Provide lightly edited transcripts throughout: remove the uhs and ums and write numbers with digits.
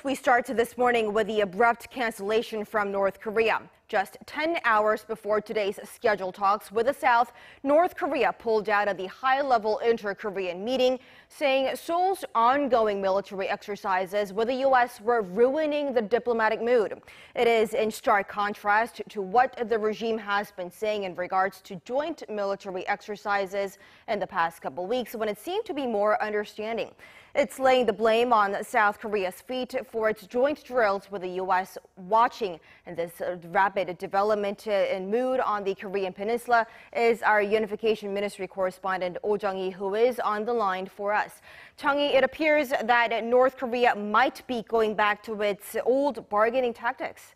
We start this morning with the abrupt cancellation from North Korea. Just 10 hours before today's scheduled talks with the South, North Korea pulled out of the high-level inter-Korean meeting, saying Seoul's ongoing military exercises with the U.S. were ruining the diplomatic mood. It is in stark contrast to what the regime has been saying in regards to joint military exercises in the past couple weeks, when it seemed to be more understanding. It's laying the blame on South Korea's feet for its joint drills with the U.S. Watching and this rapid development in mood on the Korean peninsula is our Unification Ministry correspondent Oh Jung-hee, who is on the line for us. Jung-hee, it appears that North Korea might be going back to its old bargaining tactics.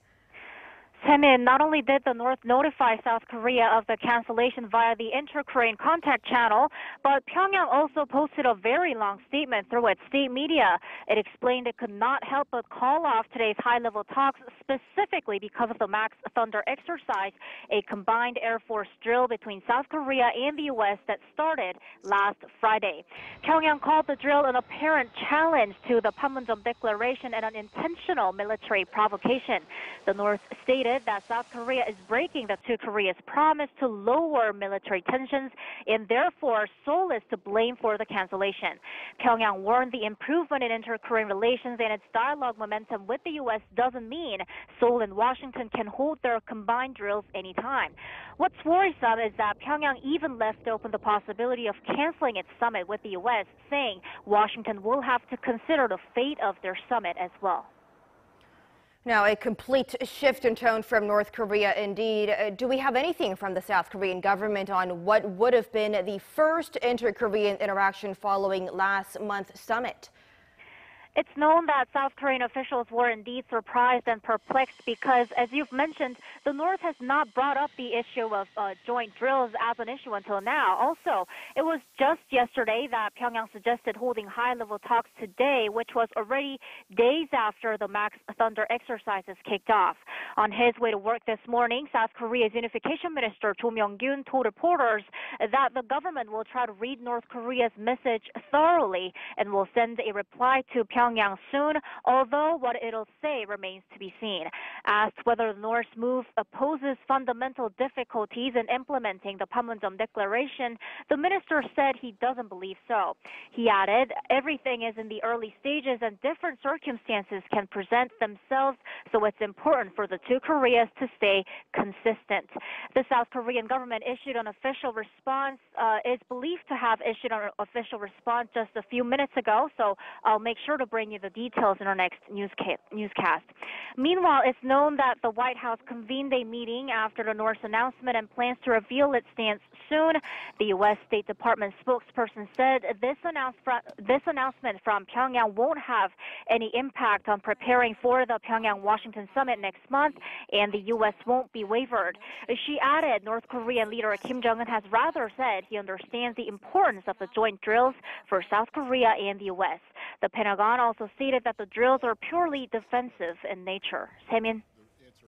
Taemin, not only did the North notify South Korea of the cancellation via the inter-Korean contact channel, but Pyongyang also posted a very long statement through its state media. It explained it could not help but call off today's high-level talks specifically because of the MaxSthunder exercise, a combined Air Force drill between South Korea and the U.S. that started last Friday. Pyongyang called the drill an apparent challenge to the Panmunjom Declaration and an intentional military provocation. The North stated that South Korea is breaking the two Koreas' promise to lower military tensions, and therefore Seoul is to blame for the cancellation. Pyongyang warned the improvement in inter-Korean relations and its dialogue momentum with the U.S. doesn't mean Seoul and Washington can hold their combined drills anytime. What's worrisome is that Pyongyang even left open the possibility of canceling its summit with the U.S., saying Washington will have to consider the fate of their summit as well. Now, a complete shift in tone from North Korea, indeed. Do we have anything from the South Korean government on what would have been the first inter-Korean interaction following last month's summit? It's known that South Korean officials were indeed surprised and perplexed because, as you've mentioned, the North has not brought up the issue of joint drills as an issue until now. Also, it was just yesterday that Pyongyang suggested holding high-level talks today, which was already days after the MaxSthunder exercises kicked off. On his way to work this morning, South Korea's Unification Minister Cho Myung-kyun told reporters that the government will try to read North Korea's message thoroughly and will send a reply to Pyongyang soon, although what it'll say remains to be seen. Asked whether the North's move opposes fundamental difficulties in implementing the Panmunjom Declaration, the minister said he doesn't believe so. He added, everything is in the early stages and different circumstances can present themselves, so it's important for the two Koreas to stay consistent. The South Korean government issued an official response, is believed to have issued an official response just a few minutes ago, so I'll make sure to bring you the details in our next newscast. Meanwhile, it's known that the White House convened a meeting after the North's announcement and plans to reveal its stance soon. The U.S. State Department spokesperson said this announcement from Pyongyang won't have any impact on preparing for the Pyongyang-Washington summit next month, and the U.S. won't be wavered. She added North Korean leader Kim Jong-un has rather said he understands the importance of the joint drills for South Korea and the U.S. The Pentagon also stated that the drills are purely defensive in nature. Taemin.